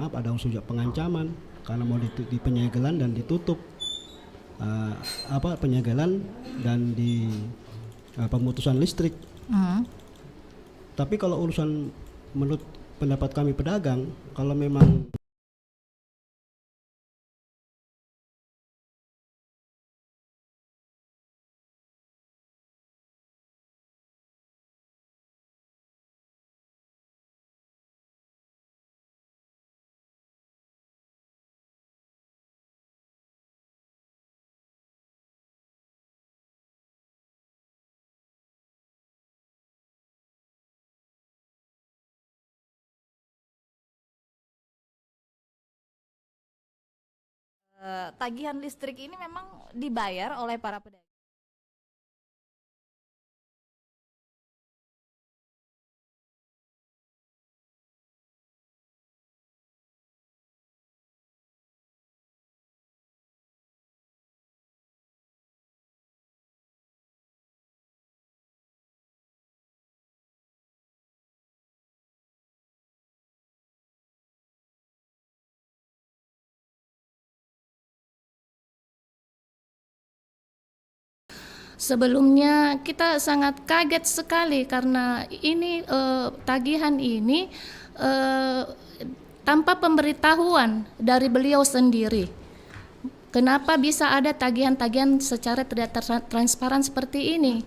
maaf ada unsur pengancaman karena mau di penyegelan dan ditutup penyegelan dan di pemutusan listrik. Tapi kalau urusan menurut pendapat kami pedagang, kalau memang Tagihan listrik ini memang dibayar oleh para pedagang. Sebelumnya kita sangat kaget sekali karena ini tagihan ini tanpa pemberitahuan dari beliau sendiri. Kenapa bisa ada tagihan-tagihan secara tidak transparan seperti ini?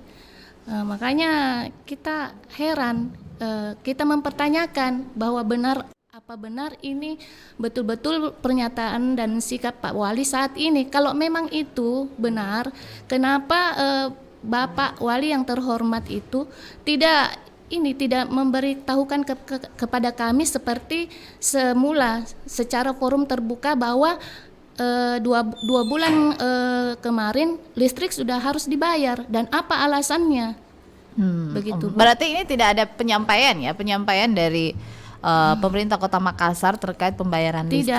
Makanya kita heran, kita mempertanyakan bahwa apa benar ini betul-betul pernyataan dan sikap Pak Wali saat ini. Kalau memang itu benar, kenapa Bapak Wali yang terhormat itu tidak memberitahukan kepada kami seperti semula secara forum terbuka bahwa dua bulan kemarin listrik sudah harus dibayar dan apa alasannya? Begitu. Berarti ini tidak ada penyampaian dari pemerintah Kota Makassar terkait pembayaran listrik.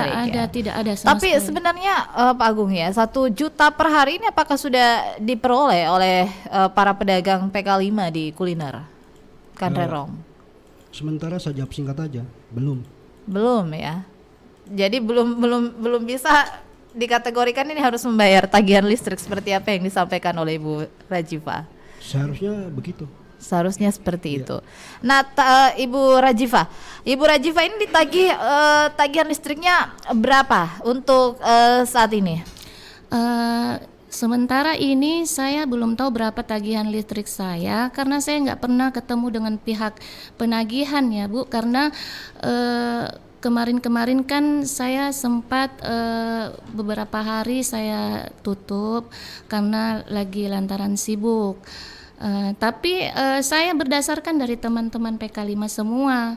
Tidak ada sama Tapi sekali. sebenarnya Pak Agung ya, 1 juta per hari ini apakah sudah diperoleh oleh para pedagang PK5 di kuliner Kandrerong? sementara saya jawab singkat aja, belum. Belum ya. Jadi belum bisa dikategorikan ini harus membayar tagihan listrik seperti apa yang disampaikan oleh Ibu Rajifa. Seharusnya begitu. Seharusnya seperti itu. Nah, Ibu Rajifa ini ditagih tagihan listriknya berapa untuk saat ini? Sementara ini saya belum tahu berapa tagihan listrik saya karena saya nggak pernah ketemu dengan pihak penagihan ya Bu, karena kemarin-kemarin kan saya sempat beberapa hari saya tutup karena lagi lantaran sibuk. Tapi saya berdasarkan dari teman-teman PK5 semua,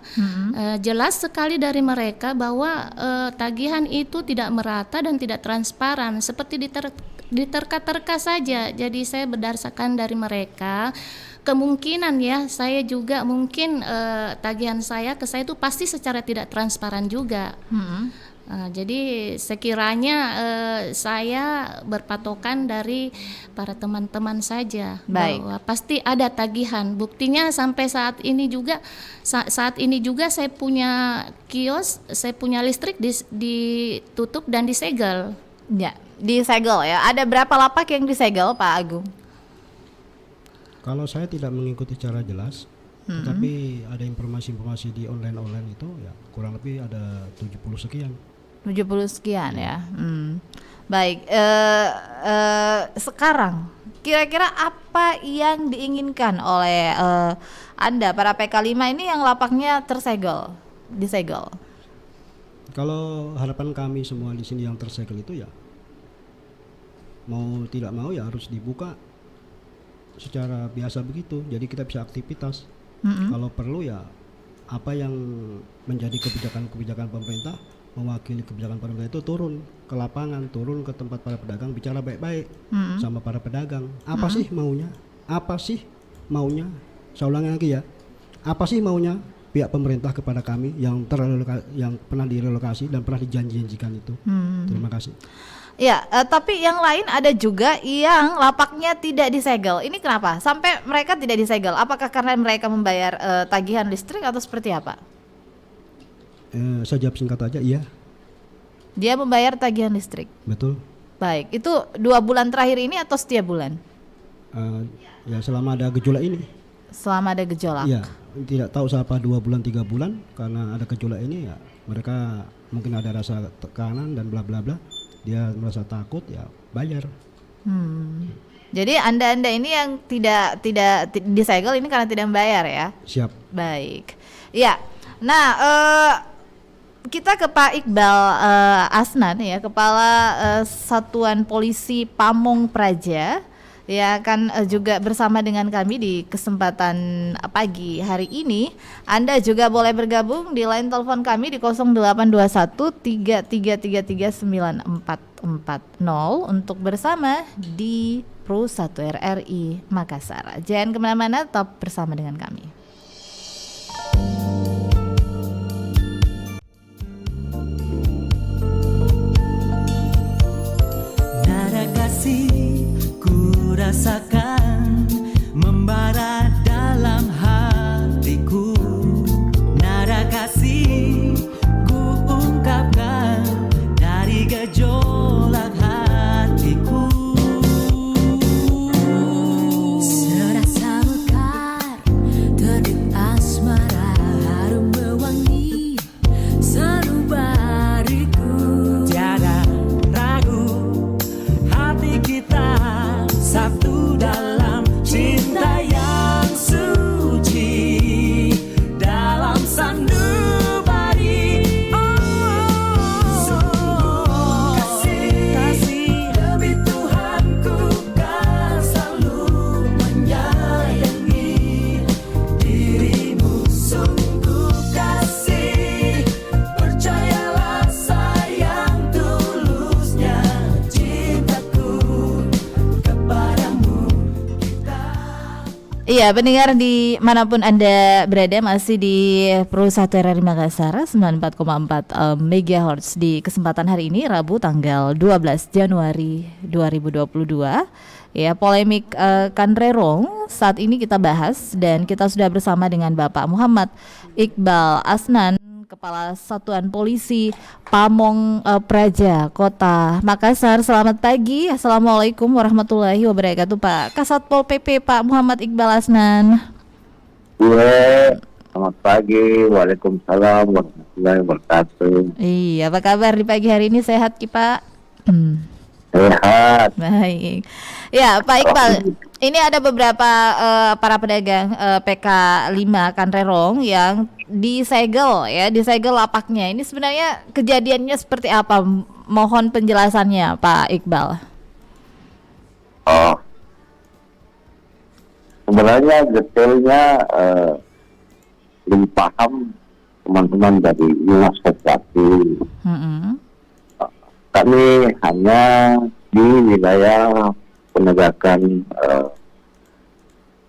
jelas sekali dari mereka bahwa tagihan itu tidak merata dan tidak transparan, seperti diterka-terka saja. Jadi saya berdasarkan dari mereka, kemungkinan ya saya juga mungkin tagihan saya ke saya itu pasti secara tidak transparan juga. Jadi sekiranya saya berpatokan dari para teman-teman saja. Baik. Bahwa pasti ada tagihan. Buktinya sampai saat ini juga saya punya kios, saya punya listrik ditutup dan disegel. Ya, disegel ya. Ada berapa lapak yang disegel Pak Agung? Kalau saya tidak mengikuti secara jelas, tetapi ada informasi-informasi di online itu ya kurang lebih ada 70 sekian. 70 sekian ya. Baik, sekarang kira-kira apa yang diinginkan oleh Anda para PK5 ini yang lapaknya disegel? Kalau harapan kami semua di sini yang tersegel itu ya mau tidak mau ya harus dibuka secara biasa begitu. Jadi kita bisa aktivitas. Kalau perlu ya apa yang menjadi kebijakan pemerintah, mewakili kebijakan pemerintah itu turun ke lapangan, turun ke tempat para pedagang, bicara baik-baik sama para pedagang. Apa sih maunya? Apa sih maunya? Saya ulangi lagi ya. Apa sih maunya pihak pemerintah kepada kami yang pernah direlokasi dan pernah dijanjikan itu? Terima kasih. Ya, tapi yang lain ada juga yang lapaknya tidak disegel. Ini kenapa? Sampai mereka tidak disegel? Apakah karena mereka membayar tagihan listrik atau seperti apa? Saya jawab singkat aja, iya, Dia membayar tagihan listrik. betul. Baik, itu 2 bulan terakhir ini atau setiap bulan? Ya selama ada gejolak ini. Selama ada gejolak. Iya, tidak tahu siapa 2 bulan 3 bulan karena ada gejolak ini ya mereka mungkin ada rasa tekanan dan bla bla bla. Dia merasa takut ya bayar. Jadi Anda ini yang tidak disegel ini karena tidak membayar ya? Siap. Baik. Ya. Nah, kita ke Pak Iqbal Asnan ya, Kepala Satuan Polisi Pamong Praja. Ya kan juga bersama dengan kami di kesempatan pagi hari ini. Anda juga boleh bergabung di line telepon kami di 0821 3333 9440 untuk bersama di Pro 1 RRI Makassar. Jangan kemana-mana, tetap bersama dengan kami. Nada kasih ku rasakan membara dalam hatiku. Nada kasih ku ungkapkan dari gejolak hatiku. Serasa mekar, terbit asmara, harum mewangi seluruh bariku. Tiada ragu hati kita satu dalam cinta yang suci, dalam sanubari. Sungguh kasih demi Tuhanku kan selalu menyayangi dirimu. Sungguh kasih, percayalah sayang tulusnya cintaku kepadamu. Iya, pendengar di manapun Anda berada, masih di Pro 1 RRI Makassar 94,4 MHz di kesempatan hari ini Rabu tanggal 12 Januari 2022. Ya, polemik Kanrerong saat ini kita bahas dan kita sudah bersama dengan Bapak Muhammad Iqbal Asnan, Kepala Satuan Polisi Pamong Praja Kota Makassar. Selamat pagi, Assalamualaikum warahmatullahi wabarakatuh, Pak Kasatpol PP Pak Muhammad Iqbal Asnan. Iya, selamat pagi. Waalaikumsalam warahmatullahi wabarakatuh. Iya, apa kabar di pagi hari ini, sehat Ki Pak? Sehat. Baik. Ya, Pak Iqbal, ini ada beberapa para pedagang PK5 Kanrerong yang disegel lapaknya. Ini sebenarnya kejadiannya seperti apa? Mohon penjelasannya, Pak Iqbal. Oh, sebenarnya detailnya belum paham teman-teman dari Dinas Koperasi. Kami hanya di wilayah penegakan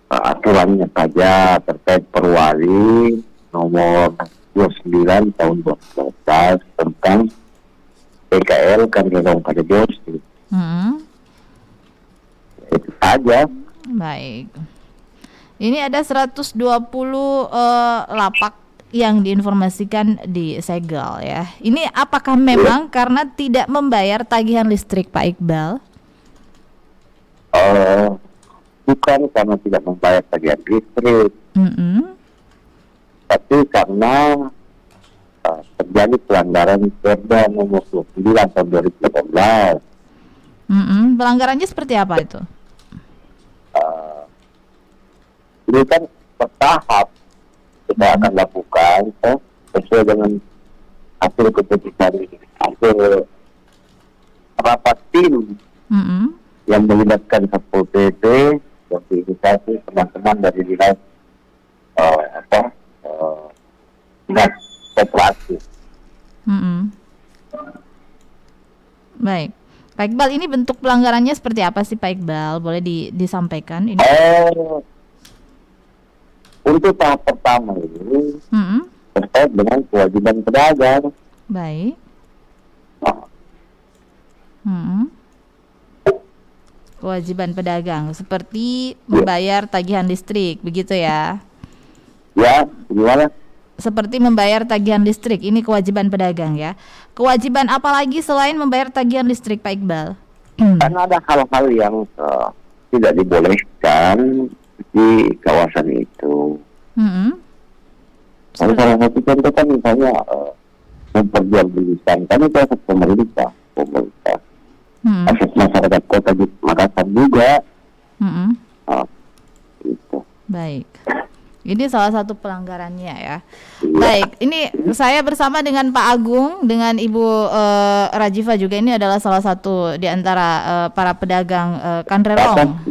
aturannya saja terkait Perwali nomor 29 tahun 2012 tentang PKL Kanrerong Kadejos. Itu saja. Baik. Ini ada 120 lapak yang diinformasikan di segel ya. Ini apakah memang karena tidak membayar tagihan listrik, Pak Iqbal? Bukan karena tidak membayar tagihan listrik, tapi karena terjadi pelanggaran Perda nomor 29 tahun 2018. Pelanggarannya seperti apa itu? Ini kan bertahap kita akan lakukan sesuai dengan hasil keputusan hasil rapat tim yang melibatkan Satpol PP, organisasi teman-teman dari dinas dinas koperasi. Baik, Pak Iqbal, ini bentuk pelanggarannya seperti apa sih, Pak Iqbal? Boleh disampaikan ini? Untuk tahap pertama ini terkait dengan kewajiban pedagang. Baik. Kewajiban pedagang seperti membayar tagihan listrik, begitu ya? Ya, gimana? seperti membayar tagihan listrik. Ini kewajiban pedagang ya. Kewajiban apa lagi selain membayar tagihan listrik, Pak Iqbal? Karena ada hal-hal yang tidak dibolehkan di kawasan itu. Kalau salah satu contoh kan misalnya memperjualbelikan, kan itu aset pemerintah. Aset masyarakat kota di Makassar juga. Gitu. Baik. Ini salah satu pelanggarannya ya. Baik, ini saya bersama dengan Pak Agung, dengan Ibu Rajifa juga. Ini adalah salah satu di antara para pedagang Kanrerong.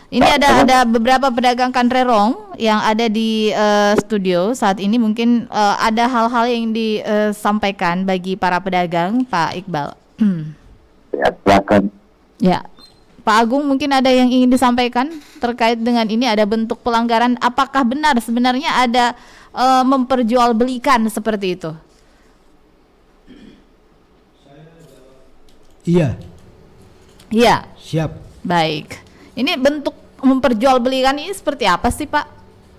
Ini ada beberapa pedagang Kanrerong yang ada di studio saat ini. Mungkin ada hal-hal yang disampaikan bagi para pedagang, Pak Iqbal. Ya, silakan. Ya. Pak Agung, mungkin ada yang ingin disampaikan terkait dengan ini, ada bentuk pelanggaran, apakah benar sebenarnya ada memperjualbelikan seperti itu? Iya. Iya. Siap. Baik. Ini bentuk memperjualbelikan ini seperti apa sih, Pak?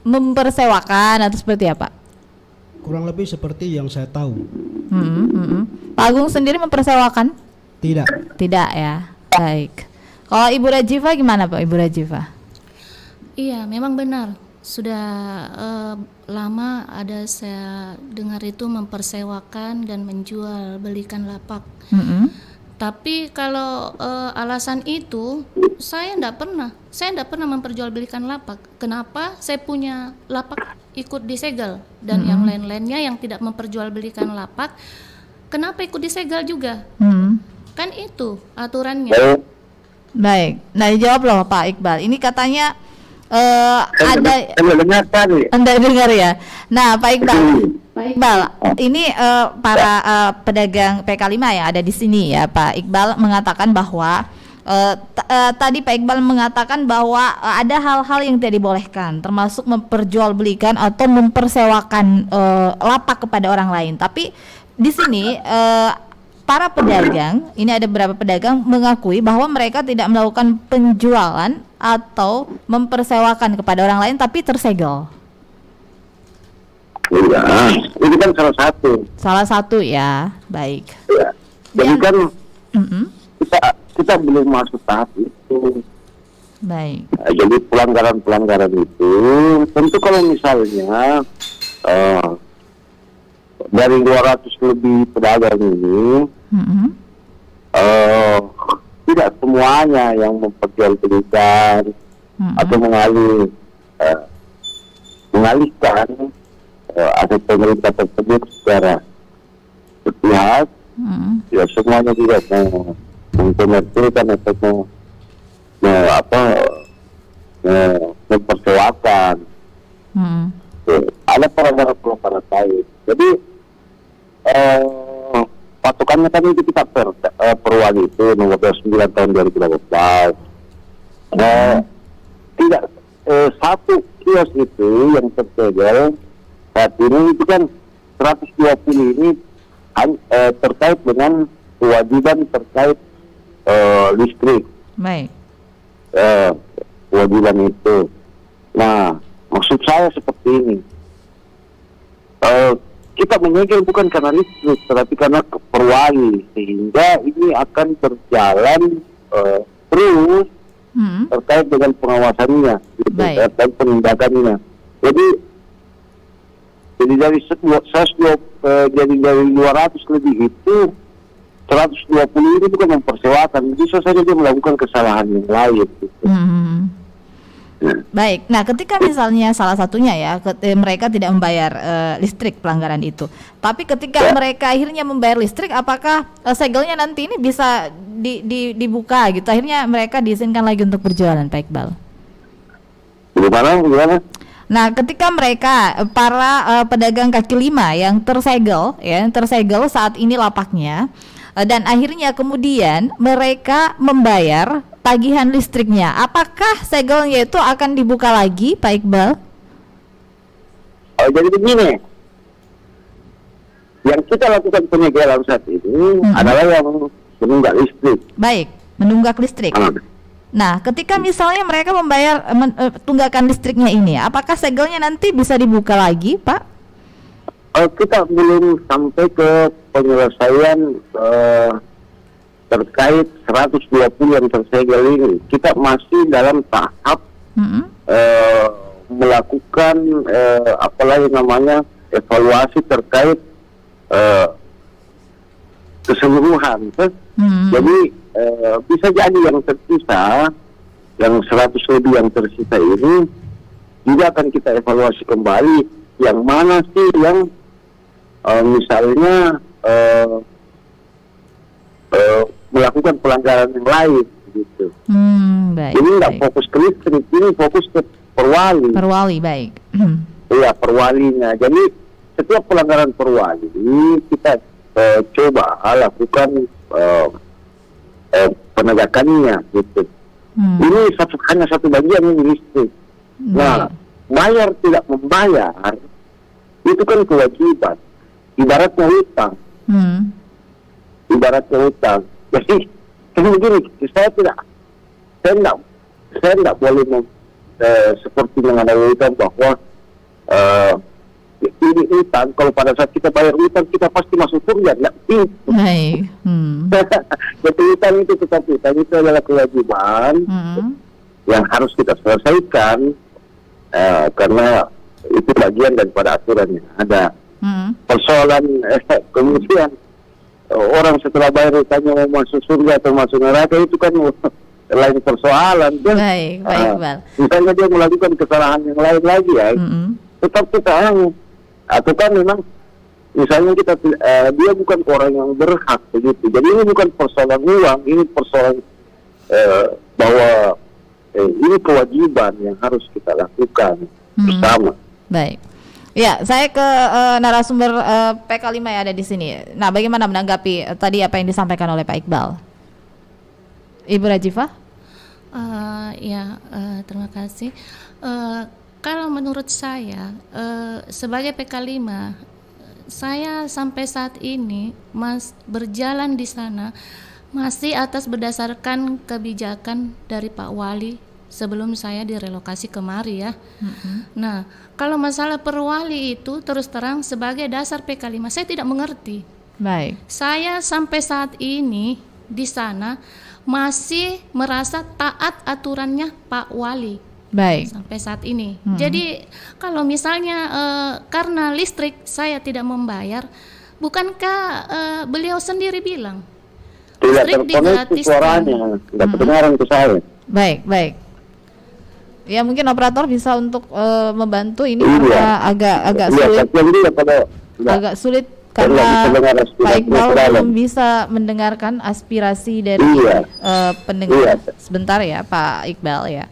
Mempersewakan atau seperti apa? Kurang lebih seperti yang saya tahu. Pak Agung sendiri mempersewakan? Tidak. Tidak ya. Baik. Kalau Ibu Rajifa gimana, Pak? Ibu Rajifa? Iya, memang benar. Sudah lama ada saya dengar itu mempersewakan dan menjual belikan lapak. Tapi kalau alasan itu saya tidak pernah memperjualbelikan lapak. Kenapa? Saya punya lapak ikut disegel dan yang lain-lainnya yang tidak memperjualbelikan lapak, kenapa ikut disegel juga? Kan itu aturannya. Baik. Nah, dijawab loh Pak Iqbal. Ini katanya ada Anda dengar ya. Nah, Pak Iqbal, ini para pedagang PK5 yang ada di sini ya, Pak Iqbal mengatakan bahwa tadi Pak Iqbal mengatakan bahwa ada hal-hal yang tidak dibolehkan, termasuk memperjualbelikan atau mempersewakan lapak kepada orang lain. Tapi di sini para pedagang, ini ada beberapa pedagang mengakui bahwa mereka tidak melakukan penjualan atau mempersewakan kepada orang lain tapi tersegel. Iya, ini kan salah satu. Salah satu ya, baik. Ya. Jadi kan kita belum masuk tahap itu. Baik. Nah, jadi pelanggaran itu tentu kalau misalnya dari 200 lebih pedagang ini tidak semuanya yang memperjualbelikan atau mengalihkan aset pemerintah tersebut secara sepihak, ya semuanya tidak mengkomersilkan atau mempersewakan. Ada pelanggaran lain. Jadi patokannya kan itu kita perwali itu nomor 29 tahun 2018. Tidak satu kios itu yang tersegel saat ini itu kan 120 ini terkait dengan kewajiban terkait listrik. Baik. Kewajiban itu. Nah, maksud saya seperti ini. Kita menyegel bukan karena listrik, tetapi karena perwali, sehingga ini akan berjalan terus terkait dengan pengawasannya, gitu, dan penindakannya. Jadi dari 200 lebih itu 120 ini bukan mempersewakan, bisa saja dia melakukan kesalahan yang lain. Gitu. Baik, nah ketika misalnya salah satunya ya mereka tidak membayar listrik, pelanggaran itu. Tapi ketika mereka akhirnya membayar listrik, apakah segelnya nanti ini bisa dibuka gitu? Akhirnya mereka diizinkan lagi untuk berjualan, Pak Iqbal. Gimana? Nah, ketika mereka para pedagang kaki lima yang tersegel saat ini lapaknya, dan akhirnya kemudian mereka membayar tagihan listriknya, apakah segelnya itu akan dibuka lagi, Pak Iqbal? Jadi begini, yang kita lakukan penyegelan saat ini adalah yang menunggak listrik. Baik, menunggak listrik. Nah, ketika misalnya mereka membayar tunggakan listriknya ini, apakah segelnya nanti bisa dibuka lagi, Pak? kita belum sampai ke penyelesaian terkait 120 yang tersegel ini. Kita masih dalam tahap melakukan apalagi namanya evaluasi terkait keseluruhan. Jadi bisa jadi yang tersisa, yang 100 lebih yang tersisa ini juga akan kita evaluasi kembali. Yang mana sih yang misalnya melakukan pelanggaran yang lain gitu. Baik. Ini nggak fokus ke listrik, ini fokus ke perwali. Perwali, baik. Iya, perwalinya. Jadi setiap pelanggaran perwali kita coba lakukan penegakannya gitu. Ini hanya satu bagian ini listrik. Nah, bayar tidak membayar itu kan kewajiban. Ibaratnya hutang. Ibaratnya hutang. Jadi begini, saya tidak boleh seperti menganalisa bahwa ini hutang. Kalau pada saat kita bayar hutang kita pasti masuk surga. Baik. Jadi hutang itu tetap hutang, itu adalah kewajiban yang harus kita selesaikan karena itu bagian daripada aturan yang ada. Persoalan kemudian orang setelah bayar hutangnya mau masuk surga atau masuk neraka itu kan lain persoalan. Baik, Iqbal. Misalnya dia melakukan kesalahan yang lain lagi ya, tetap kita atau kan memang misalnya kita dia bukan orang yang berhak begitu. Jadi ini bukan persoalan uang, ini persoalan bahwa ini kewajiban yang harus kita lakukan bersama. Baik. Ya, saya ke narasumber PK5 yang ada di sini. Nah, bagaimana menanggapi tadi apa yang disampaikan oleh Pak Iqbal? Ibu Rajifah? Terima kasih. Kalau menurut saya, sebagai PK5, saya sampai saat ini berjalan di sana masih atas berdasarkan kebijakan dari Pak Wali sebelum saya direlokasi kemari ya. Nah, kalau masalah perwali itu terus terang sebagai dasar PK5 saya tidak mengerti. Baik. Saya sampai saat ini di sana masih merasa taat aturannya Pak Wali. Baik. Sampai saat ini. Jadi kalau misalnya karena listrik saya tidak membayar, bukankah beliau sendiri bilang tidak listrik terkoneksi suaranya, tidak kedengaran ke saya. Baik. Ya mungkin operator bisa untuk membantu ini karena agak sulit. Agak sulit karena Pak Iqbal belum bisa mendengarkan aspirasi dari pendengar. Sebentar ya Pak Iqbal ya.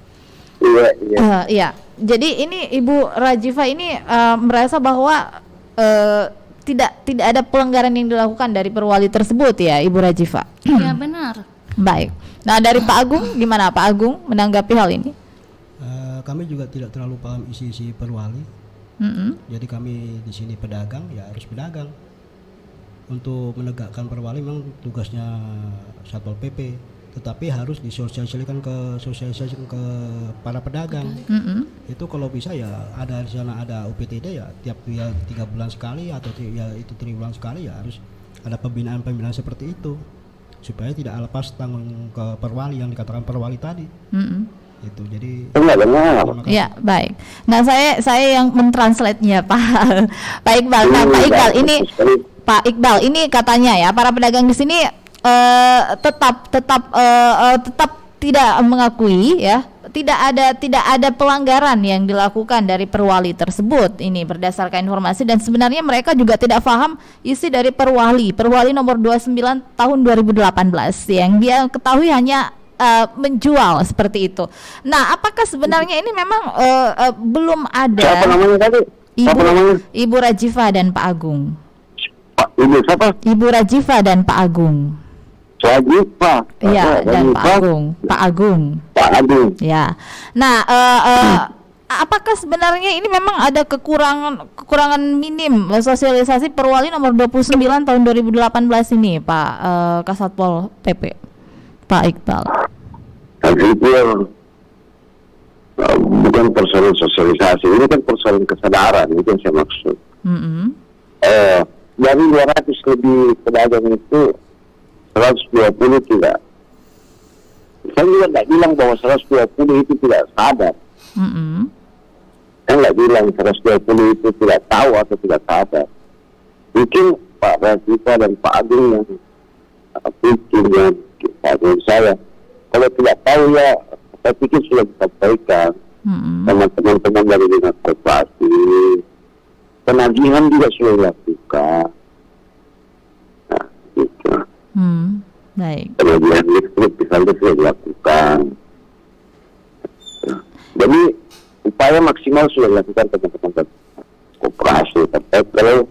Iya. Jadi ini Ibu Rajifah ini merasa bahwa tidak ada pelanggaran yang dilakukan dari perwali tersebut ya Ibu Rajifah. Ya benar. Baik. Nah dari Pak Agung gimana Pak Agung menanggapi hal ini? Kami juga tidak terlalu paham isi perwali. Jadi kami di sini pedagang ya harus pedagang. Untuk menegakkan perwali memang tugasnya Satpol PP, tetapi harus disosialisasikan ke para pedagang. Itu kalau bisa ya ada di sana ada UPTD ya tiap 3 bulan sekali atau ya itu 3 bulan sekali ya harus ada pembinaan seperti itu supaya tidak lepas tanggung ke perwali yang dikatakan perwali tadi. Itu jadi ya baik. Nah saya yang mentranslate-nya Pak Iqbal. Nah Pak Iqbal ini Pak Iqbal ini katanya ya para pedagang di sini tetap tidak mengakui ya tidak ada pelanggaran yang dilakukan dari perwali tersebut ini berdasarkan informasi dan sebenarnya mereka juga tidak paham isi dari perwali nomor 29 tahun 2018 yang dia ketahui hanya menjual seperti itu. Nah, apakah sebenarnya ini memang belum ada? Siapa namanya tadi? Ibu Rajifah dan Pak Agung. Ibu siapa? Ibu Rajifah dan Pak Agung. Rajifah. Iya, dan Pak Agung. Pak Agung. Ya. Nah, apakah sebenarnya ini memang ada kekurangan minim sosialisasi perwali nomor 29 tahun 2018 ini, Pak Kasatpol PP? Pak Iqbal. Itu bukan persoalan sosialisasi, ini kan persoalan kesadaran, itu yang saya maksud. dari 200 lebih pedagang itu 120 tidak. Saya juga tidak bilang bahwa 120 itu tidak sadar. Saya nggak bilang 120 itu tidak tahu atau tidak sadar. Mungkin Pak Rafika dan Pak Agung yang pikir yang saya, kalau tidak tahu ya, saya pikir sudah disampaikan sama teman-teman dari dinas koperasi. Penagihan juga sudah dilakukan. Nah, gitu. Baik. Penagihan listrik misalnya sudah dilakukan. Jadi upaya maksimal sudah dilakukan teman-teman koperasi terkait kalau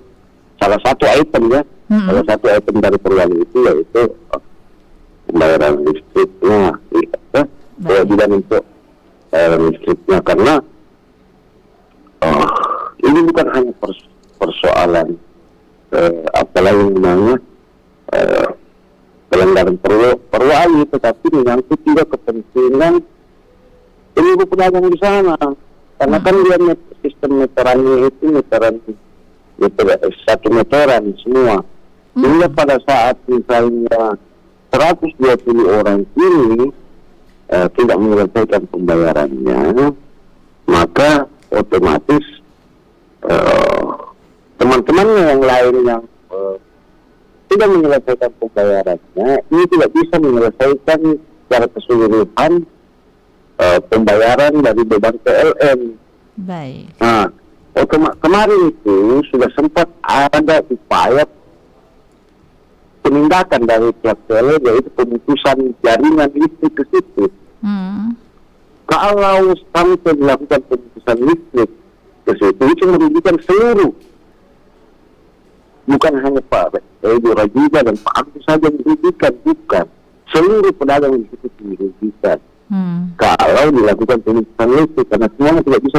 salah satu item ya, salah satu item dari perwali itu yaitu pembayaran listriknya, kewajiban untuk listriknya, karena ini bukan hanya persoalan apalagi namanya pelanggaran perwali, tetapi menyangkut juga kepentingan ibu pedagang di sana, karena kan dia sistem meterannya itu satu meteran semua. Sehingga pada saat misalnya 120 orang ini tidak menyelesaikan pembayarannya, maka otomatis teman-temannya yang lain yang tidak menyelesaikan pembayarannya ini tidak bisa menyelesaikan secara keseluruhan pembayaran dari beban PLN. Baik. Nah, kemarin itu sudah sempat ada upaya penindakan dari pihak PLN, yaitu pemutusan jaringan listrik ke situ. Kalau sampai dilakukan pemutusan listrik ke situ, itu merugikan seluruh, bukan hanya Pak Ibu Rajiga dan Pak Agus saja yang dirugikan, bukan seluruh pedagang di situ dirugikan. Kalau dilakukan pemutusan listrik, karena semuanya tidak bisa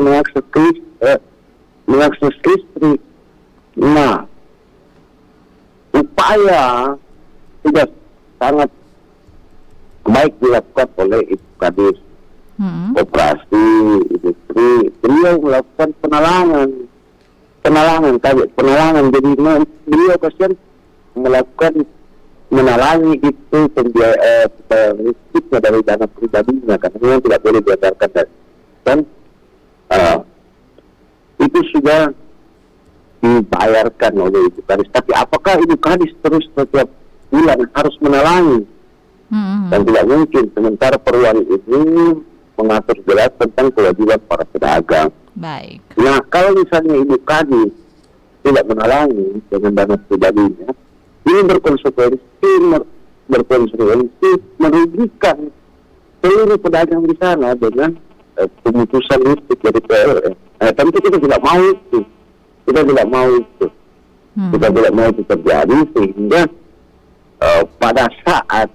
mengakses listrik. Nah, upaya sudah sangat baik dilakukan oleh Ibu Kadis Koperasi Industri. Beliau melakukan penalangan. Jadi beliau kasihan melakukan menalangi itu pembiayaan listriknya dari dana pribadinya, karena memang tidak boleh diajarkan dan itu sudah dibayarkan oleh Ibu Kadis. Tapi apakah Ibu Kadis terus setiap bulan harus menalangi? Dan tidak mungkin, sementara perwali ini mengatur jelas tentang kewajiban para pedagang. Baik. Nah, kalau misalnya Ibu Kadis tidak menalangi dengan dana pribadinya, ini berkonsekuensi merugikan seluruh pedagang di sana dengan pemutusan listrik dari PLN. Tentu kita tidak mau itu. Kita tidak mau itu terjadi, sehingga pada saat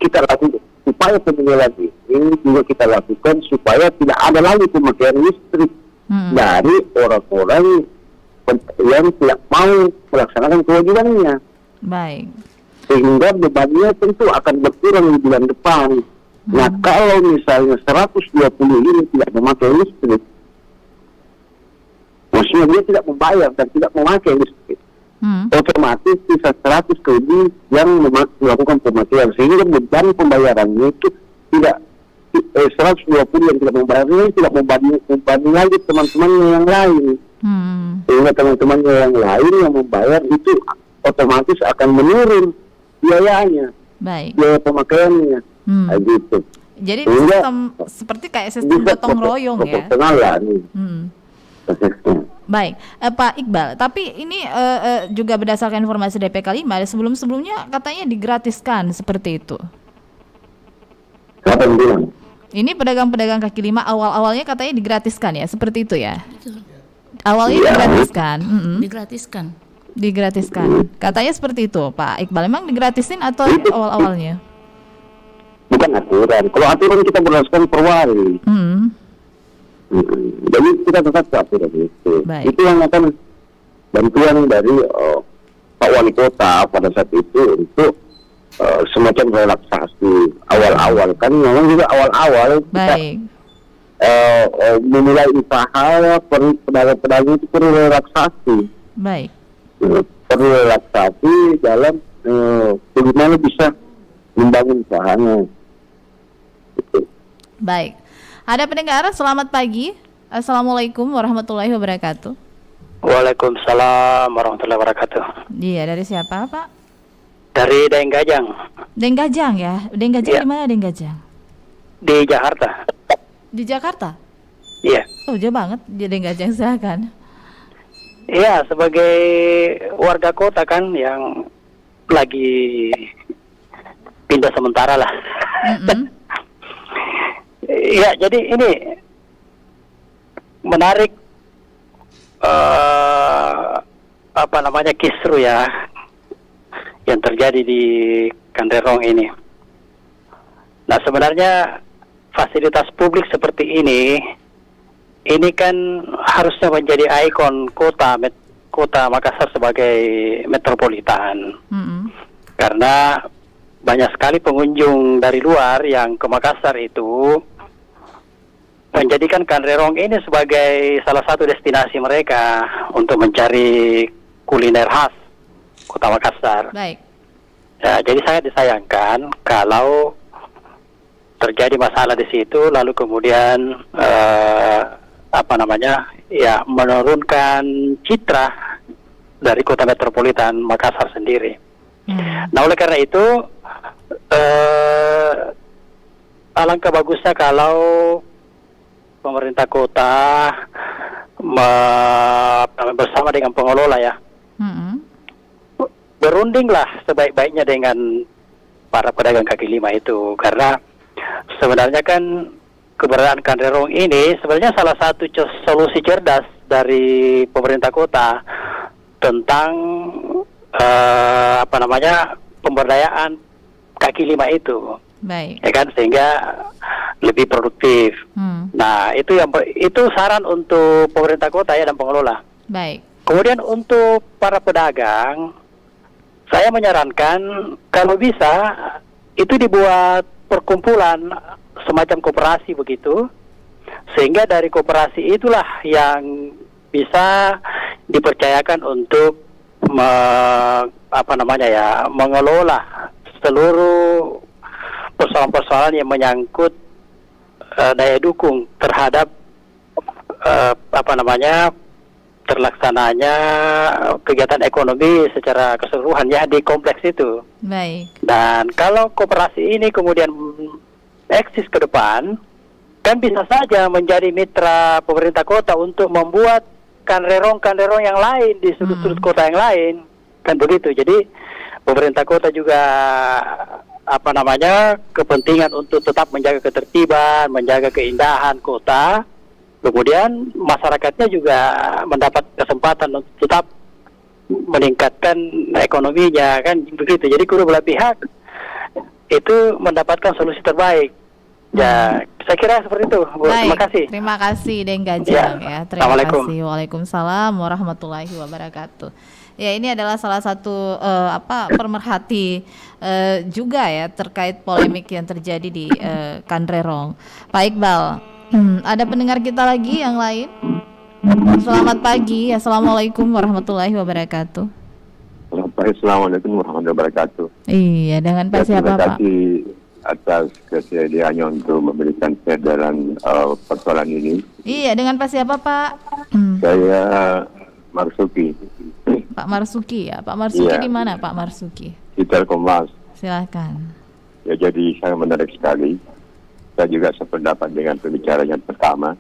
kita lakukan upaya penyelesaian ini juga kita lakukan supaya tidak ada lagi pemakaian listrik dari orang-orang yang tidak mau melaksanakan kewajibannya. Baik. Sehingga bebannya tentu akan berkurang di bulan depan. Nah, kalau misalnya 120 ini tidak memakai listrik, maksudnya dia tidak membayar dan tidak memakai listrik, otomatis bisa 100 lebih yang melakukan pemakaian, sehingga beban pembayarannya itu tidak 120 yang tidak membayarnya tidak membanding lagi teman-temannya yang lain. Sehingga teman-temannya yang lain yang membayar itu otomatis akan menurun biayanya, biaya pemakaiannya. Gitu. Jadi sehingga sistem seperti kayak sistem gotong royong ya. Baik, Pak Iqbal. Tapi ini juga berdasarkan informasi DPK 5, sebelum-sebelumnya katanya digratiskan seperti itu. Siapa yang bilang? Ini pedagang-pedagang kaki lima awal-awalnya katanya digratiskan ya, seperti itu ya? Awalnya digratiskan. Digratiskan. Katanya seperti itu, Pak Iqbal. Memang digratisin atau awal-awalnya? Bukan aturan. Kalau aturan kita berdasarkan perwali. Jadi kita tetap ke aturan itu. Baik. Itu yang akan bantuan dari Pak Wali Kota pada saat itu untuk semacam relaksasi awal-awal. Kan memang juga awal-awal kita memulai usaha, pedagang-pedagang itu perlu relaksasi. Baik. perlu relaksasi dalam bagaimana bisa membangun usahanya. Gitu. Baik. Ada pendengar, selamat pagi. Assalamualaikum warahmatullahi wabarakatuh. Waalaikumsalam warahmatullahi wabarakatuh. Iya, dari siapa, Pak? Dari Denggajang. Denggajang ya? Denggajang Iya. di mana Denggajang? Di Jakarta. Di Jakarta? Iya. Oh, jauh banget di Denggajang, silakan. Iya, sebagai warga kota kan yang lagi pindah sementara lah. Iya, jadi ini menarik kisru ya yang terjadi di Kanderong ini. Nah, sebenarnya fasilitas publik seperti ini kan harusnya menjadi ikon kota Makassar sebagai metropolitan. Karena banyak sekali pengunjung dari luar yang ke Makassar itu menjadikan Kanderong ini sebagai salah satu destinasi mereka untuk mencari kuliner khas kota Makassar. Baik. Ya, jadi sangat disayangkan kalau terjadi masalah di situ, lalu kemudian menurunkan citra dari kota metropolitan Makassar sendiri. Nah, oleh karena itu alangkah bagusnya kalau pemerintah kota bersama dengan pengelola ya berundinglah sebaik-baiknya dengan para pedagang kaki lima itu, karena sebenarnya kan keberadaan Kanderong ini sebenarnya salah satu solusi cerdas dari pemerintah kota tentang pemberdayaan kaki lima itu. Baik. Ya kan, sehingga lebih produktif. Nah, itu saran untuk pemerintah kota ya dan pengelola. Baik. Kemudian untuk para pedagang, saya menyarankan kalau bisa itu dibuat perkumpulan semacam koperasi begitu, sehingga dari koperasi itulah yang bisa dipercayakan untuk mengelola seluruh persoalan-persoalan yang menyangkut daya dukung terhadap terlaksananya kegiatan ekonomi secara keseluruhan ya di kompleks itu. Baik. Dan kalau koperasi ini kemudian eksis ke depan, kan bisa saja menjadi mitra pemerintah kota untuk membuat kanderong yang lain di sudut-sudut kota yang lain, kan begitu. Jadi pemerintah kota juga kepentingan untuk tetap menjaga ketertiban, menjaga keindahan kota. Kemudian masyarakatnya juga mendapat kesempatan untuk tetap meningkatkan ekonominya, kan begitu. Jadi kedua belah pihak itu mendapatkan solusi terbaik. Ya, saya kira seperti itu. Bu. Baik, Terima kasih. Terima kasih Denggajang ya. Terima Assalamualaikum. kasih. Waalaikumsalam warahmatullahi wabarakatuh. Ya, ini adalah salah satu pemerhati juga ya terkait polemik yang terjadi di Kanderong. Pak Iqbal, ada pendengar kita lagi yang lain. Selamat pagi. Assalamualaikum warahmatullahi wabarakatuh. Assalamualaikum warahmatullahi wabarakatuh. Iya, dengan Pak siapa, Pak? Terima kasih atas kesediaannya untuk memberikan share dalam persoalan ini. Iya, dengan Pak siapa, Pak? Saya Marsuki. Pak Marsuki ya. Pak Marsuki Iya. di mana, Pak Marsuki? Di Telkommas. Silakan. Ya, jadi sangat menarik sekali. Saya juga sependapat dengan pembicara yang pertama.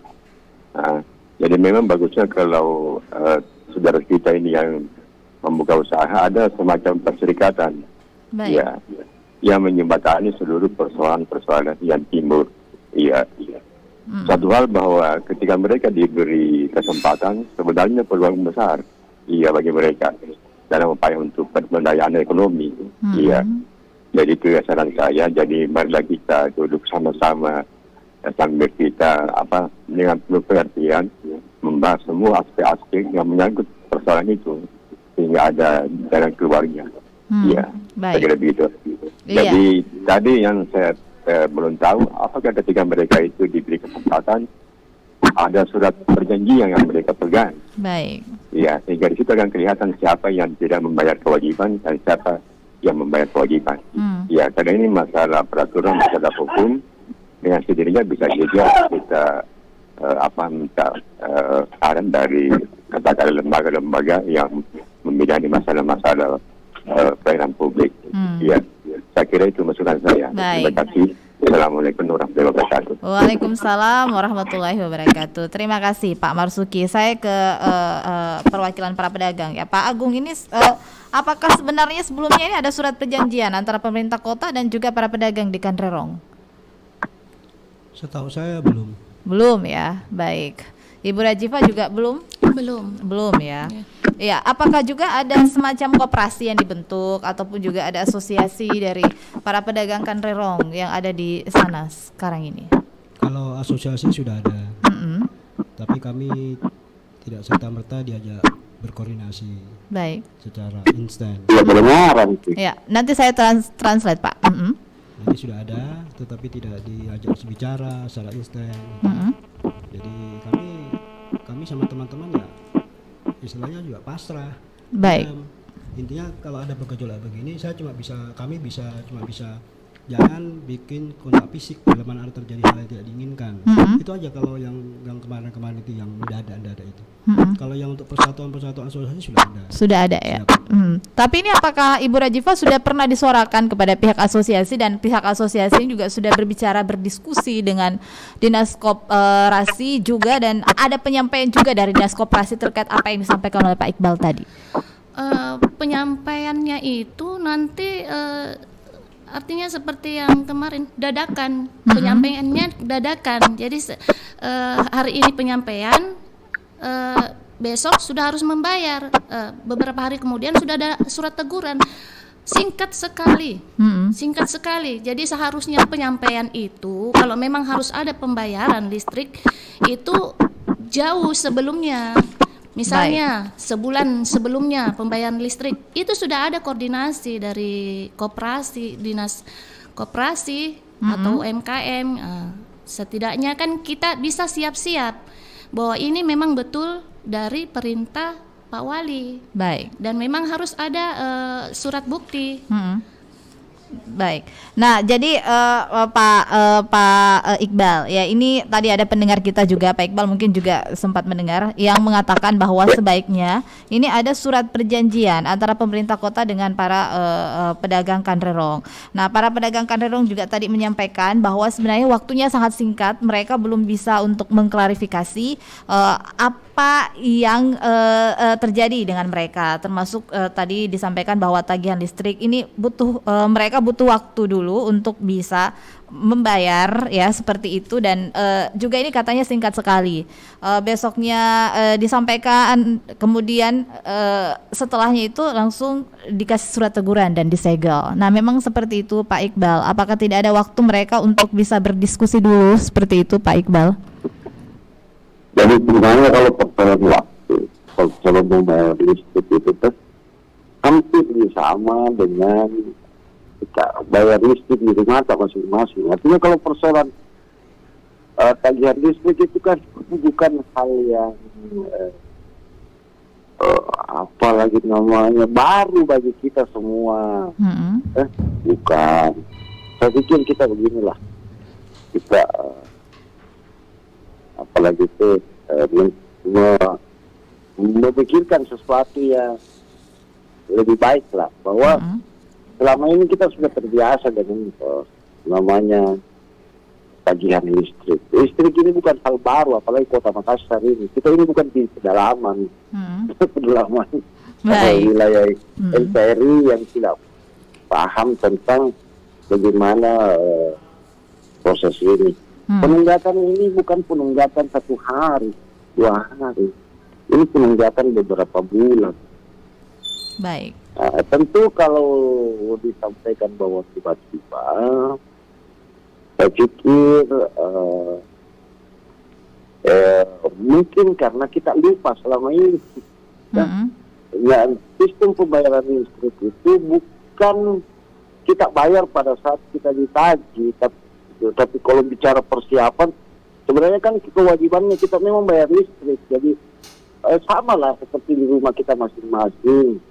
Jadi memang bagusnya kalau saudara kita ini yang membuka usaha ada semacam perserikatan. Baik. Ya, yang menjembatani seluruh persoalan-persoalan yang timbul. Iya. Satu hal bahwa ketika mereka diberi kesempatan, sebenarnya peluang besar. Iya, bagi mereka dalam upaya untuk pemberdayaan ekonomi. Iya. Jadi itu saran saya. Jadi marilah kita duduk sama-sama sambil kita dengan penuh pengertian membahas semua aspek-aspek yang menyangkut persoalan itu sehingga ada jalan keluarnya. Iya. Baik. Saya kira begitu. Iya. Jadi tadi yang saya belum tahu apakah ketika mereka itu diberi kesempatan ada surat perjanjian yang mereka pegang. Baik. Ya, sehingga di situ akan kelihatan siapa yang tidak membayar kewajiban dan siapa yang membayar kewajiban. Ya, karena ini masalah peraturan, masalah hukum, dengan sendirinya bisa juga kita minta saran dari katakanlah lembaga-lembaga yang membidangi masalah-masalah pelayanan publik. Ya, saya kira itu masukan saya. Baik. Terima kasih. Assalamualaikum warahmatullahi wabarakatuh. Waalaikumsalam warahmatullahi wabarakatuh. Terima kasih Pak Marsuki. Saya ke perwakilan para pedagang ya. Pak Agung, ini apakah sebenarnya sebelumnya ini ada surat perjanjian antara pemerintah kota dan juga para pedagang di Kanrerong? Setahu saya belum. Belum ya. Baik. Ibu Rajifa juga belum? Belum ya. Ya, apakah juga ada semacam koperasi yang dibentuk ataupun juga ada asosiasi dari para pedagang Kanrerong yang ada di sana sekarang ini? Kalau asosiasi sudah ada, tapi kami tidak serta-merta diajak berkoordinasi Baik. secara instan. Ya, nanti saya translate Pak. Jadi sudah ada, tetapi tidak diajak bicara secara instan. Jadi kami sama teman-teman ya istilahnya juga pasrah. Baik. Intinya kalau ada bergejolak begini, kami bisa jangan bikin kontak fisik bila mana ada terjadi hal yang tidak diinginkan. Itu aja kalau yang kemarin-kemarin itu yang mendadak itu. Kalau yang untuk persatuan asosiasi sudah ada ya. Tapi ini apakah Ibu Rajifa sudah pernah disuarakan kepada pihak asosiasi dan pihak asosiasi ini juga sudah berdiskusi dengan Dinas Koperasi juga, dan ada penyampaian juga dari Dinas Koperasi terkait apa yang disampaikan oleh Pak Iqbal tadi? Penyampaiannya itu nanti artinya seperti yang kemarin dadakan, penyampaiannya dadakan. Jadi hari ini penyampaian, besok sudah harus membayar, beberapa hari kemudian sudah ada surat teguran. Singkat sekali. Jadi seharusnya penyampaian itu kalau memang harus ada pembayaran listrik itu jauh sebelumnya. Misalnya sebulan sebelumnya pembayaran listrik itu sudah ada koordinasi dari koperasi, dinas koperasi atau UMKM. Setidaknya kan kita bisa siap-siap bahwa ini memang betul dari perintah Pak Wali. Baik. Dan memang harus ada surat bukti. Baik. Nah, jadi Pak Iqbal, ya ini tadi ada pendengar kita juga, Pak Iqbal mungkin juga sempat mendengar yang mengatakan bahwa sebaiknya ini ada surat perjanjian antara pemerintah kota dengan para pedagang Kanrerong. Nah, para pedagang Kanrerong juga tadi menyampaikan bahwa sebenarnya waktunya sangat singkat, mereka belum bisa untuk mengklarifikasi apa yang terjadi dengan mereka, termasuk tadi disampaikan bahwa tagihan listrik ini mereka butuh waktu dulu untuk bisa membayar ya seperti itu, dan juga ini katanya singkat sekali. Besoknya disampaikan, kemudian setelahnya itu langsung dikasih surat teguran dan disegel. Nah, memang seperti itu Pak Iqbal. Apakah tidak ada waktu mereka untuk bisa berdiskusi dulu seperti itu Pak Iqbal? Jadi sebenarnya kalau persoalan waktu, kalau membayar listrik itu hampir sama dengan kita bayar listrik di rumah masing-masing. Artinya kalau persoalan tagihan listrik itu kan bukan hal yang apalagi namanya baru bagi kita semua. Bukan. Saya pikir kita beginilah, kita apalagi itu memikirkan sesuatu yang lebih baik lah, bahwa selama ini kita sudah terbiasa dengan namanya tagihan listrik. Listrik ini bukan hal baru, apalagi Kota Makassar ini. Kita ini bukan di pedalaman, pedalaman wilayah NKRI yang tidak paham tentang bagaimana proses ini. Penunggatan ini bukan penunggatan 1 hari, 2 hari. Ini penunggatan beberapa bulan. Baik. Tentu kalau disampaikan bahwa tiba-tiba, saya pikir mungkin karena kita lupa selama ini. Ya, sistem pembayaran listrik itu bukan kita bayar pada saat kita ditagih, tapi kalau bicara persiapan Sebenarnya kan kewajibannya kita memang bayar listrik, jadi sama lah seperti di rumah kita masing-masing.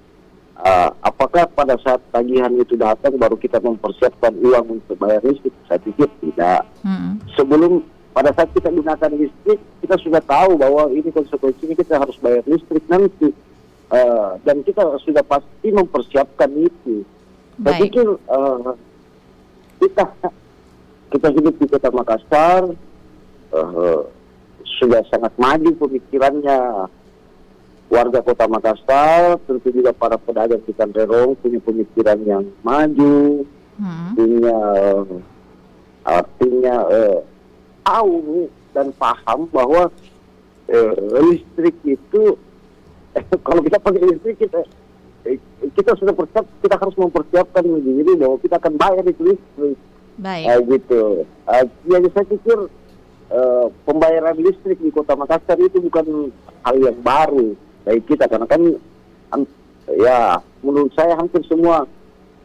Apakah pada saat tagihan itu datang baru kita mempersiapkan uang untuk bayar listrik? Saya pikir tidak. Sebelum pada saat kita gunakan listrik, kita sudah tahu bahwa ini konsekuensinya kita harus bayar listrik nanti. Dan kita sudah pasti mempersiapkan itu. Saya pikir kita hidup di Kota Makassar, sudah sangat maju pemikirannya. Warga Kota Makassar, tentu juga para pedagang di Kanderong punya pemikiran yang maju, punya artinya tahu dan paham bahwa listrik itu kalau kita pakai listrik kita sudah kita harus mempersiapkan diri bahwa kita akan bayar itu listrik. Gitu. Jadi saya pikir pembayaran listrik di Kota Makassar itu bukan hal yang baru bagi kita, karena kan ya menurut saya hampir semua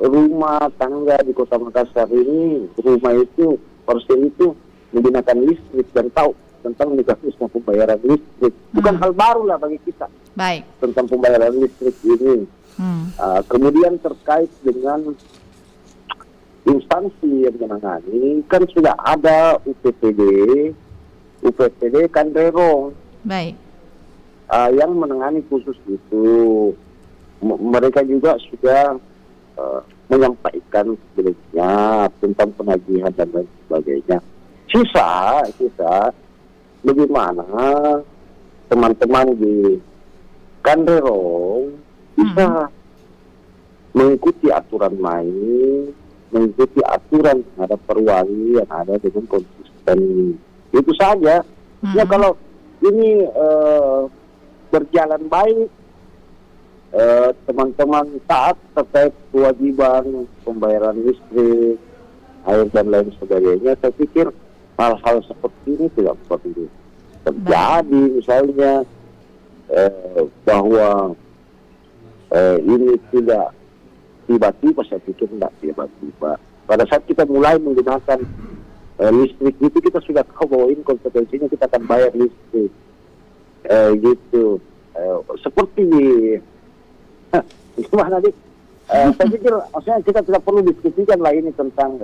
rumah tangga di Kota Makassar ini, rumah itu persen itu menggunakan listrik dan tahu tentang mekanisme pembayaran listrik. Bukan hal baru lah bagi kita tentang pembayaran listrik ini. Kemudian terkait dengan instansi yang menangani, kan sudah ada UPTD Kanderong yang menangani khusus itu. Mereka juga sudah menyampaikan sebelumnya tentang penagihan dan lain sebagainya. Sisa bagaimana teman-teman di Kanderong bisa mengikuti aturan main, mengikuti aturan terhadap perwali yang ada dengan konsisten. Itu saja. Ya kalau ini berjalan baik, teman-teman taat terkait kewajiban pembayaran listrik, air dan lain sebagainya, saya pikir hal-hal seperti ini tidak perlu terjadi. Misalnya bahwa ini tidak tiba-tiba, saya pikir tidak tiba-tiba. Pada saat kita mulai menggunakan listrik itu, kita sudah tahu bahwa ini konsekuensinya kita akan bayar listrik. Gitu. Seperti gimana nih? Saya pikir maksudnya kita tidak perlu diskusikan lah ini tentang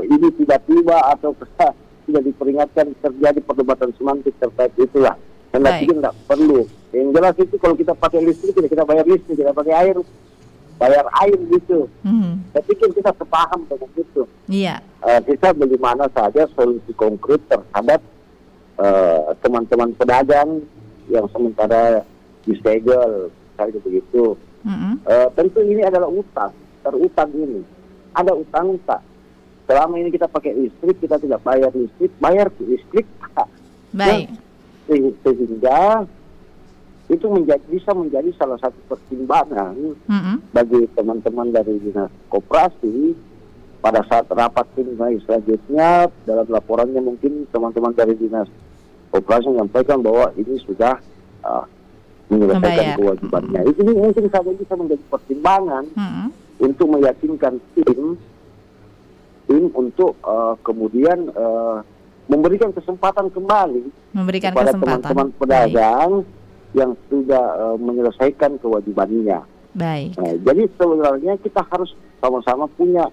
ini tiba-tiba atau tidak diperingatkan, terjadi perdebatan semantik terkait itulah. Dan saya pikir tidak perlu. Yang jelas itu kalau kita pakai listrik, kita bayar listrik, kita pakai air, bayar air gitu. Saya pikir kita sepaham dengan itu. Kita bagaimana saja solusi konkret terhadap teman-teman pedagang yang sementara disegel, misalnya begitu. Tentu ini adalah terutang ini. Ada utang tak? Selama ini kita pakai listrik, kita tidak bayar listrik, bayar listrik tak? Sehingga itu bisa menjadi salah satu pertimbangan bagi teman-teman dari dinas koperasi pada saat rapat ini selanjutnya. Dalam laporannya mungkin teman-teman dari dinas koperasi menyampaikan bahwa ini sudah menyelesaikan kewajibannya. Ini mungkin saja bisa menjadi pertimbangan untuk meyakinkan tim untuk kemudian memberikan kesempatan kembali kepada teman-teman pedagang yang sudah menyelesaikan kewajibannya. Jadi sebenarnya kita harus sama-sama punya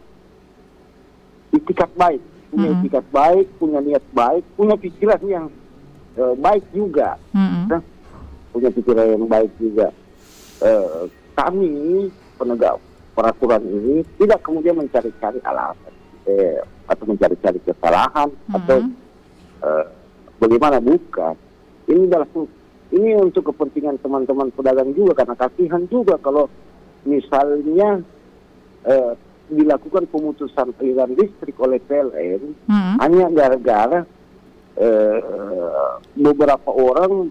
itikat baik, punya niat baik, punya pikiran yang baik juga. Punya pikiran yang baik juga. Kami penegak peraturan ini tidak kemudian mencari-cari alasan atau mencari-cari kesalahan atau bagaimana, bukan. Ini untuk kepentingan teman-teman pedagang juga, karena kasihan juga kalau misalnya dilakukan pemutusan aliran listrik oleh PLN hanya gara-gara beberapa orang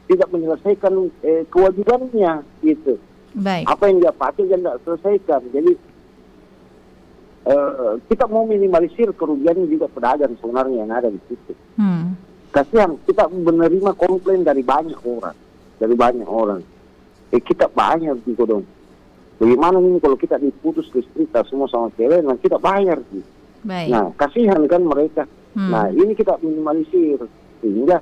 tidak menyelesaikan kewajibannya gitu. Apa yang dia pakai dia tidak selesaikan. Jadi kita mau minimalisir kerugiannya juga pedagang sebenarnya yang ada di situ. Kasihan, kita menerima komplain dari banyak orang. Kita bayar gitu dong. Bagaimana ini kalau kita diputus listrik semua sama PLN, kita bayar gitu. Nah, kasihan kan mereka. Nah, ini kita minimalisir sehingga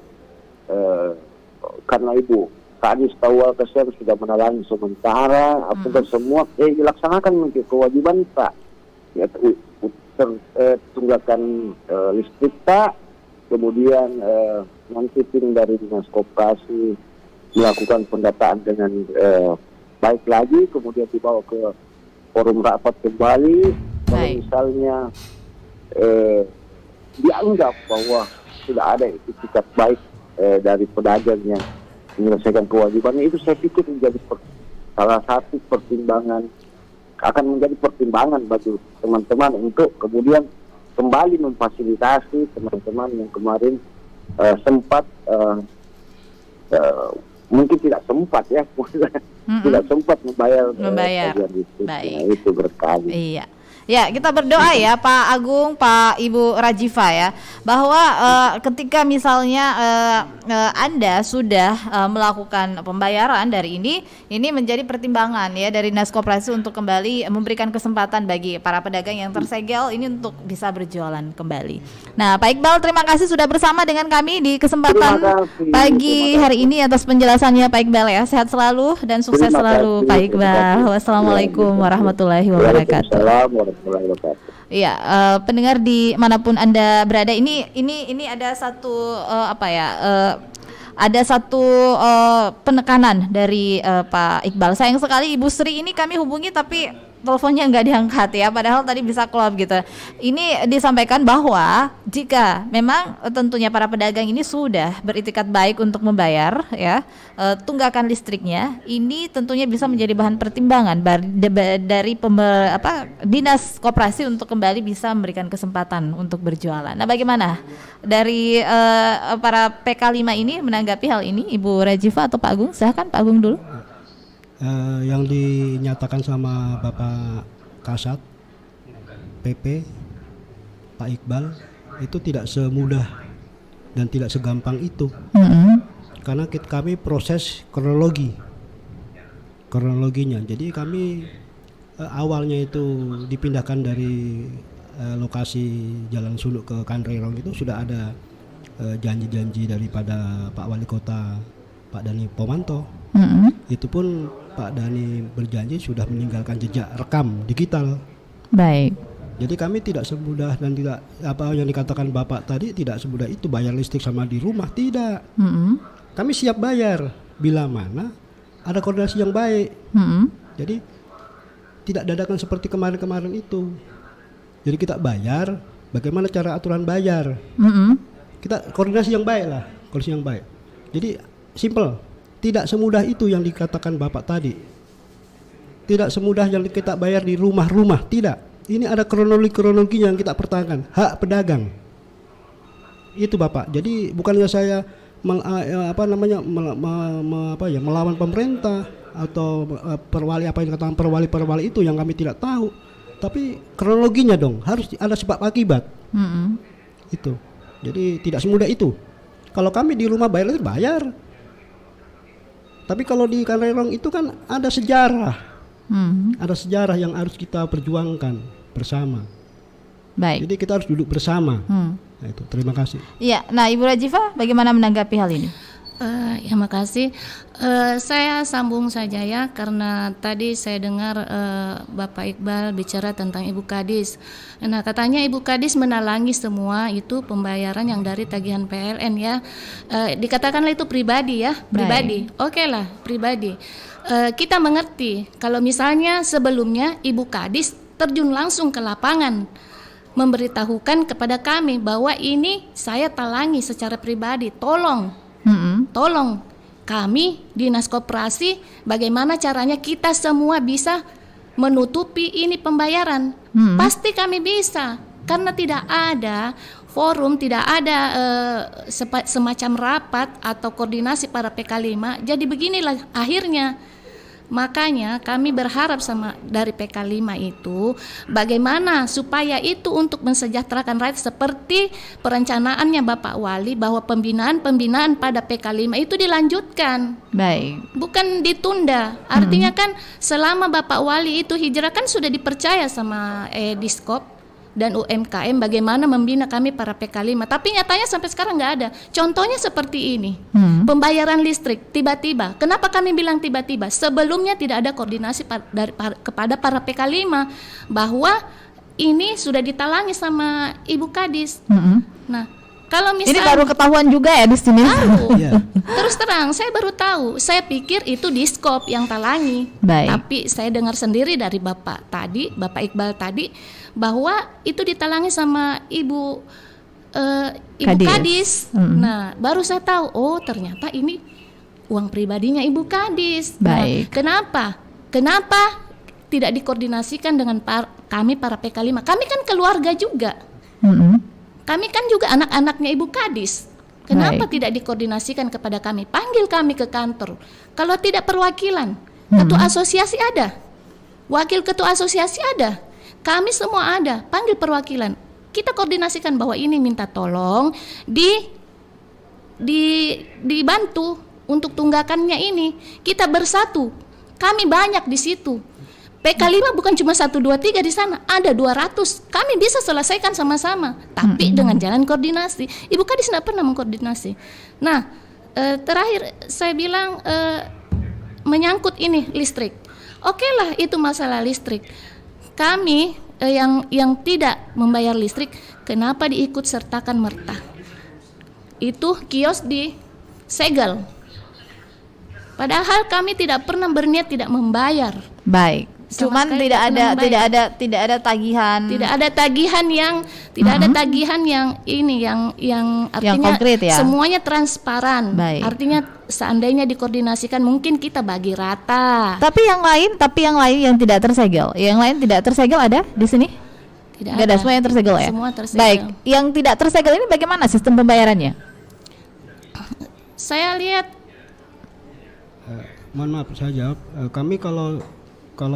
karena Ibu Kadis Kawal Kesehatan sudah menalangi sementara, apakah semua dilaksanakan kewajiban Pak, ya tunggakan listrik Pak, kemudian nanti tim dari dinas koperasi melakukan pendataan dengan baik lagi, kemudian dibawa ke forum rapat kembali. Kalau misalnya dianggap bahwa sudah ada etikat baik dari pedagang yang menyelesaikan kewajibannya, itu saya pikir menjadi salah satu pertimbangan, akan menjadi pertimbangan bagi teman-teman untuk kemudian kembali memfasilitasi teman-teman yang kemarin sempat mungkin tidak sempat ya, tidak sempat membayar. Baik. Itu berkali. Iya. Ya, kita berdoa ya Pak Agung, Pak Ibu Rajifa ya, bahwa ketika misalnya Anda sudah melakukan pembayaran dari ini menjadi pertimbangan ya dari Dinas Koperasi untuk kembali memberikan kesempatan bagi para pedagang yang tersegel ini untuk bisa berjualan kembali. Nah, Pak Iqbal, terima kasih sudah bersama dengan kami di kesempatan pagi hari ini atas penjelasannya Pak Iqbal ya. Sehat selalu dan sukses selalu Pak Iqbal. Wassalamualaikum warahmatullahi wabarakatuh. Iya, pendengar di manapun Anda berada, ini ada satu ada satu penekanan dari Pak Iqbal. Sayang sekali Ibu Sri ini kami hubungi tapi teleponnya nggak diangkat ya, padahal tadi bisa klop gitu. Ini disampaikan bahwa jika memang tentunya para pedagang ini sudah beritikat baik untuk membayar ya tunggakan listriknya, ini tentunya bisa menjadi bahan pertimbangan dari Dinas Koperasi untuk kembali bisa memberikan kesempatan untuk berjualan. Nah, bagaimana dari para PK5 ini menanggapi hal ini, Ibu Rajifa atau Pak Agung? Silahkan Pak Agung dulu. Yang dinyatakan sama Bapak Kasat PP Pak Iqbal itu tidak semudah dan tidak segampang itu, karena kami proses kronologinya. Jadi kami awalnya itu dipindahkan dari lokasi Jalan Suluk ke Kanrerong, itu sudah ada janji-janji daripada Pak Wali Kota Pak Dani Pomanto. Itu pun Pak Dani berjanji sudah meninggalkan jejak rekam digital. Baik. Jadi kami tidak semudah dan tidak apa yang dikatakan Bapak tadi, tidak semudah itu bayar listrik sama di rumah, tidak. Kami siap bayar bila mana ada koordinasi yang baik. Jadi tidak dadakan seperti kemarin-kemarin itu. Jadi kita bayar, bagaimana cara aturan bayar? Kita koordinasi yang baik lah, koordinasi yang baik. Jadi simple. Tidak semudah itu yang dikatakan Bapak tadi. Tidak semudah yang kita bayar di rumah-rumah, tidak. Ini ada kronologi yang kita pertahankan, hak pedagang. Itu Bapak. Jadi bukannya saya melawan pemerintah atau perwali, apa yang dikatakan perwali itu yang kami tidak tahu. Tapi kronologinya dong, harus ada sebab akibat. Itu. Jadi tidak semudah itu. Kalau kami di rumah bayar. Tapi kalau di Kanrerong itu kan ada sejarah. Ada sejarah yang harus kita perjuangkan bersama. Baik. Jadi kita harus duduk bersama. Nah, itu. Terima kasih. Iya. Nah, Ibu Rajifa bagaimana menanggapi hal ini? Ya, makasih. Saya sambung saja ya, karena tadi saya dengar Bapak Iqbal bicara tentang Ibu Kadis. Nah, katanya Ibu Kadis menalangi semua itu pembayaran yang dari tagihan PLN ya. Dikatakanlah itu pribadi ya, pribadi. Oke lah, pribadi. Kita mengerti kalau misalnya sebelumnya Ibu Kadis terjun langsung ke lapangan, memberitahukan kepada kami bahwa ini saya talangi secara pribadi, tolong kami Dinas Koperasi bagaimana caranya kita semua bisa menutupi ini pembayaran. Pasti kami bisa, karena tidak ada forum, tidak ada semacam rapat atau koordinasi para PK5. Jadi beginilah akhirnya. Makanya kami berharap dari PK5 itu bagaimana supaya itu untuk mensejahterakan rakyat, seperti perencanaannya Bapak Wali bahwa pembinaan pada PK5 itu dilanjutkan. Baik. Bukan ditunda. Artinya kan selama Bapak Wali itu hijrah kan sudah dipercaya sama Diskop. dan UMKM bagaimana membina kami para PK5. Tapi nyatanya sampai sekarang nggak ada. Contohnya seperti ini, pembayaran listrik tiba-tiba. Kenapa kami bilang tiba-tiba? Sebelumnya tidak ada koordinasi kepada para PK5 bahwa ini sudah ditalangi sama Ibu Kadis. Nah, kalau misalnya Ini baru ketahuan juga ya di sini. baru. Iya. Terus terang, saya baru tahu. Saya pikir itu Diskop yang talangi. Baik. Tapi saya dengar sendiri dari Bapak Iqbal tadi, bahwa itu ditalangi sama Ibu Kadis. Nah, baru saya tahu, oh ternyata ini uang pribadinya Ibu Kadis. Baik. Nah, kenapa tidak dikoordinasikan dengan kami para PK5? Kami kan keluarga juga. Kami kan juga anak-anaknya Ibu Kadis. Kenapa tidak dikoordinasikan kepada kami? Panggil kami ke kantor. Kalau tidak perwakilan, ketua asosiasi ada, wakil ketua asosiasi ada, kami semua ada. Panggil perwakilan. Kita koordinasikan bahwa ini minta tolong dibantu untuk tunggakannya ini. Kita bersatu. Kami banyak di situ. PK5 bukan cuma 1, 2, 3 di sana, ada 200. Kami bisa selesaikan sama-sama, tapi dengan jalan koordinasi. Ibu Kadis tidak pernah mengkoordinasi. Nah, terakhir saya bilang menyangkut ini listrik. Oke lah, itu masalah listrik. Kami yang tidak membayar listrik, kenapa diikut sertakan Merta? Itu kios disegel. Padahal kami tidak pernah berniat tidak membayar. Baik. Sama Cuman sekali tidak pernah ada tagihan. Tidak ada tagihan yang ini yang artinya konkret ya? semuanya transparan. Baik. Artinya seandainya dikoordinasikan mungkin kita bagi rata. Tapi yang lain yang tidak tersegel. Yang lain tidak tersegel ada di sini? Tidak Nggak ada, semua yang tersegel ya? Semua tersegel. Baik, yang tidak tersegel ini bagaimana sistem pembayarannya? Saya lihat Mohon maaf, saya jawab. Kami kalau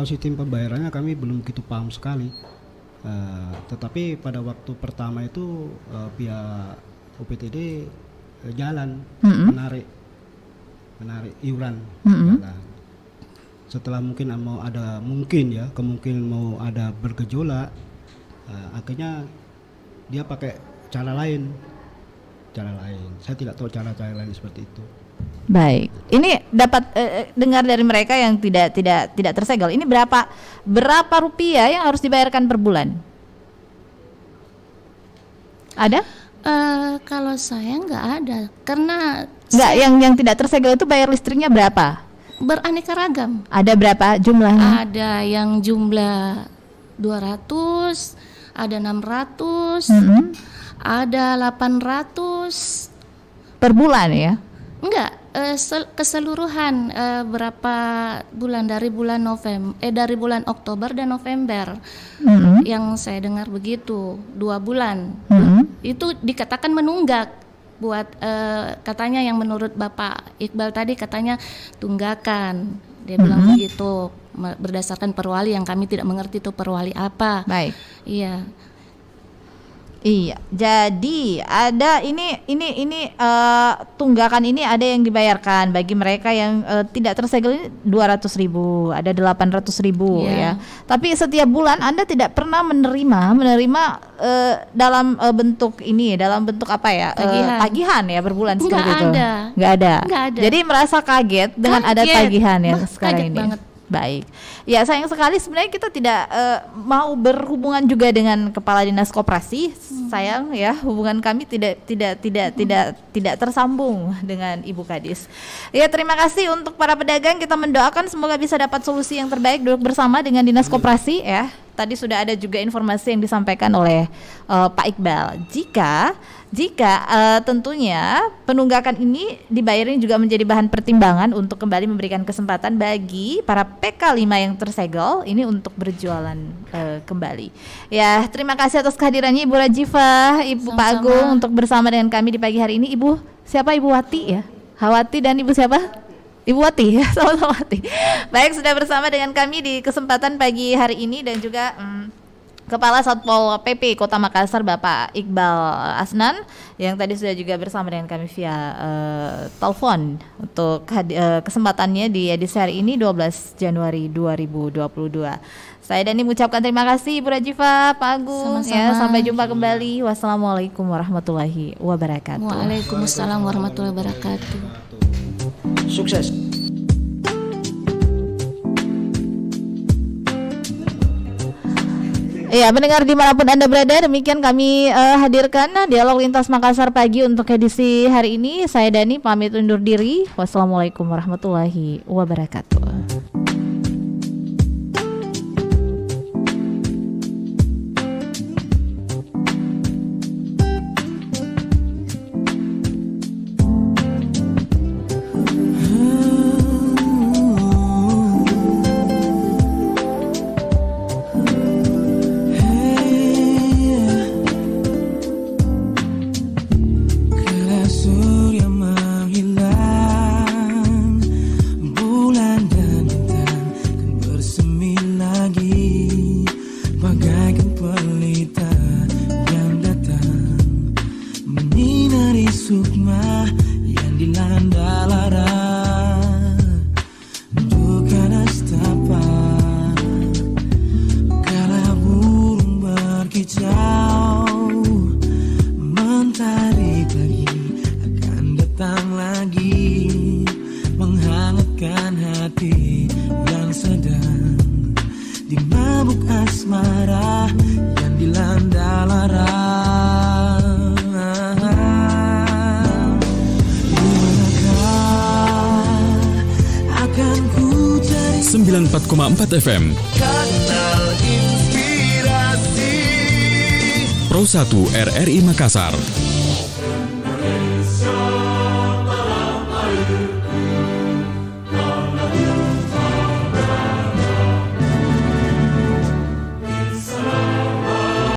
sistem pembayarannya kami belum begitu paham sekali. Tetapi pada waktu pertama itu pihak UPTD jalan menarik iuran jalan. Setelah kemungkinan mau ada bergejolak, akhirnya dia pakai cara lain. Saya tidak tahu cara lain seperti itu. Baik, ini dapat dengar dari mereka yang tidak tersegel. Ini berapa rupiah yang harus dibayarkan per bulan? Ada? kalau saya nggak ada, karena Nggak, yang tidak tersegel itu bayar listriknya berapa? beraneka ragam. Ada berapa jumlahnya? Ada yang jumlah 200, ada 600, ada 800. Per bulan ya? Enggak, keseluruhan berapa bulan dari bulan Oktober dan November. Yang saya dengar begitu, 2 bulan. Itu dikatakan menunggak buat katanya yang menurut Bapak Iqbal tadi katanya tunggakan. Dia bilang begitu berdasarkan perwali yang kami tidak mengerti itu perwali apa. Baik. Iya. Iya, jadi ada ini tunggakan ini ada yang dibayarkan bagi mereka yang tidak tersegel ini 200.000, ada 800.000 ya. Tapi setiap bulan Anda tidak pernah menerima dalam bentuk apa ya? Tagihan ya per bulan seperti itu. Nggak ada. Jadi merasa kaget dengan ada tagihan ya sekarang kaget ini. Banget. Baik, ya sayang sekali sebenarnya kita tidak mau berhubungan juga dengan Kepala Dinas Koperasi. Sayang ya, hubungan kami tidak tersambung dengan Ibu Kadis. Ya terima kasih untuk para pedagang, kita mendoakan semoga bisa dapat solusi yang terbaik duduk bersama dengan Dinas Koperasi ya. Tadi sudah ada juga informasi yang disampaikan oleh Pak Iqbal. Jika tentunya penunggakan ini dibayarin juga menjadi bahan pertimbangan untuk kembali memberikan kesempatan bagi para PK5 yang tersegel ini untuk berjualan kembali. Ya, terima kasih atas kehadirannya Ibu Rajifah, Ibu Pak Agung untuk bersama dengan kami di pagi hari ini. Ibu siapa? Ibu Wati ya? Hawati dan Ibu siapa? Ibu Wati ya, sama-sama Wati. Baik, sudah bersama dengan kami di kesempatan pagi hari ini dan juga Kepala Satpol PP Kota Makassar Bapak Iqbal Asnan yang tadi sudah juga bersama dengan kami via telepon untuk kesempatannya di edisi hari ini 12 Januari 2022. Saya Dani mengucapkan terima kasih Ibu Rajifa, Pak Agung. Sama-sama. Ya, sampai jumpa kembali. Wassalamualaikum warahmatullahi wabarakatuh. Waalaikumsalam warahmatullahi wabarakatuh. Sukses. Ya, mendengar dimanapun Anda berada, demikian kami hadirkan Dialog Lintas Makassar pagi untuk edisi hari ini. Saya Dani pamit undur diri. Wassalamualaikum warahmatullahi wabarakatuh. Surya menghilang, bulan dan bintang kan bersemi lagi, bagaikan pelita yang datang menyinari sukma yang dilanda lara. Duka nastapa kala burung berkicau, mentari pagi datang lagi menghangatkan hati yang sedang dimabuk asmara yang dilanda lara. Dimanakah akan ku cari 94,4 FM kanal inspirasi Pro 1 RRI Makassar.